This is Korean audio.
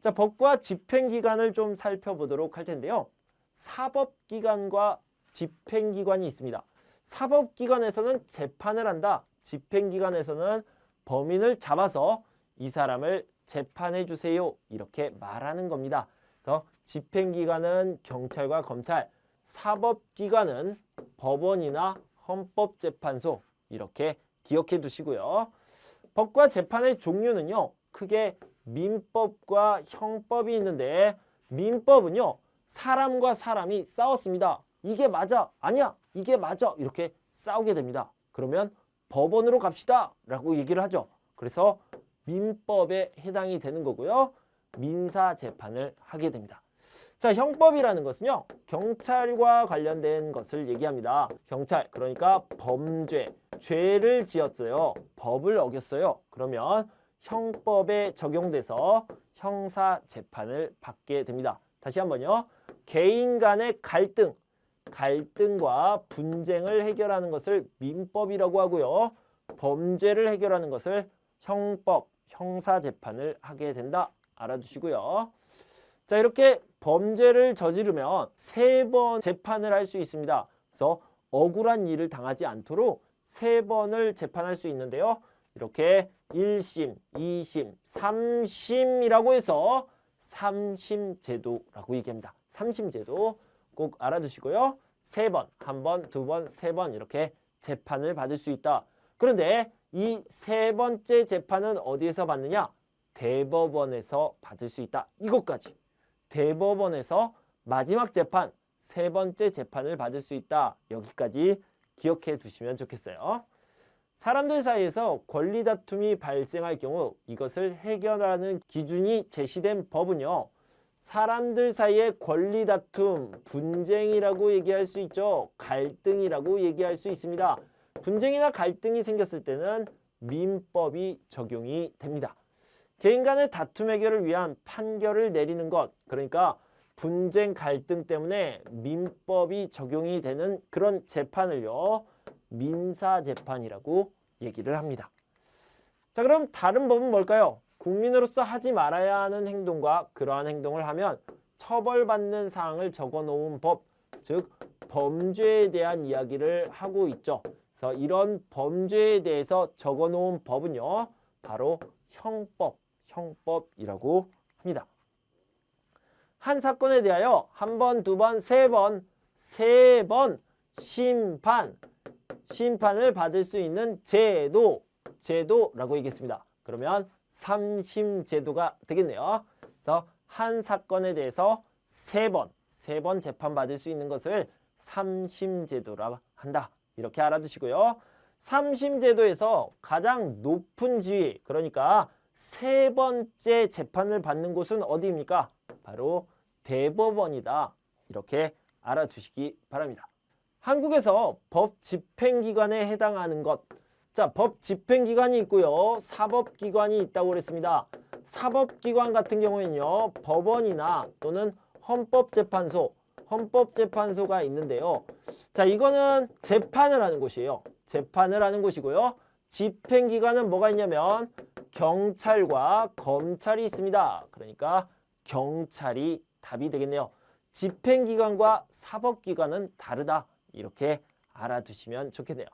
자, 법과 집행기관을 좀 살펴보도록 할 텐데요. 사법기관과 집행기관이 있습니다. 사법기관에서는 재판을 한다. 집행기관에서는 범인을 잡아서 이 사람을 재판해 주세요. 이렇게 말하는 겁니다. 그래서 집행기관은 경찰과 검찰, 사법기관은 법원이나 헌법재판소 이렇게 기억해 두시고요. 법과 재판의 종류는요. 크게 민법과 형법이 있는데 민법은요. 사람과 사람이 싸웠습니다. 이게 맞아, 아니야, 이게 맞아 이렇게 싸우게 됩니다. 그러면 법원으로 갑시다 라고 얘기를 하죠. 그래서 민법에 해당이 되는 거고요. 민사재판을 하게 됩니다. 자, 형법이라는 것은요. 경찰과 관련된 것을 얘기합니다. 경찰, 그러니까 범죄, 죄를 지었어요. 법을 어겼어요. 그러면 형법에 적용돼서 형사재판을 받게 됩니다. 다시 한번요. 개인 간의 갈등과 분쟁을 해결하는 것을 민법이라고 하고요. 범죄를 해결하는 것을 형법, 형사재판을 하게 된다. 알아두시고요. 자, 이렇게 범죄를 저지르면 3번 재판을 할 수 있습니다. 그래서 억울한 일을 당하지 않도록 3번을 재판할 수 있는데요. 이렇게 1심, 2심, 3심이라고 해서 3심제도라고 얘기합니다. 3심제도 꼭 알아두시고요. 3번, 1번, 2번, 3번 이렇게 재판을 받을 수 있다. 그런데 이 3번째 재판은 어디에서 받느냐? 대법원에서 받을 수 있다. 이것까지. 대법원에서 마지막 재판, 3번째 재판을 받을 수 있다. 여기까지 기억해 두시면 좋겠어요. 사람들 사이에서 권리 다툼이 발생할 경우 이것을 해결하는 기준이 제시된 법은요. 사람들 사이의 권리 다툼, 분쟁이라고 얘기할 수 있죠. 갈등이라고 얘기할 수 있습니다. 분쟁이나 갈등이 생겼을 때는 민법이 적용이 됩니다. 개인 간의 다툼 해결을 위한 판결을 내리는 것, 그러니까 분쟁, 갈등 때문에 민법이 적용이 되는 그런 재판을요. 민사재판이라고 얘기를 합니다. 자, 그럼 다른 법은 뭘까요? 국민으로서 하지 말아야 하는 행동과 그러한 행동을 하면 처벌받는 사항을 적어놓은 법, 즉 범죄에 대한 이야기를 하고 있죠. 그래서 이런 범죄에 대해서 적어놓은 법은요. 바로 형법이라고 합니다. 한 사건에 대하여 1번, 2번, 3번, 3번 심판을 받을 수 있는 제도라고 얘기했습니다. 그러면 3심제도가 되겠네요. 그래서 한 사건에 대해서 3번 재판받을 수 있는 것을 3심제도라고 한다. 이렇게 알아두시고요. 3심제도에서 가장 높은 지위, 그러니까 3번째 재판을 받는 곳은 어디입니까? 바로 대법원이다. 이렇게 알아두시기 바랍니다. 한국에서 법 집행기관에 해당하는 것. 자, 법 집행기관이 있고요. 사법기관이 있다고 그랬습니다. 사법기관 같은 경우에는요. 법원이나 또는 헌법재판소가 있는데요. 자, 이거는 재판을 하는 곳이에요. 재판을 하는 곳이고요. 집행기관은 뭐가 있냐면 경찰과 검찰이 있습니다. 그러니까 경찰이 답이 되겠네요. 집행기관과 사법기관은 다르다. 이렇게 알아두시면 좋겠네요.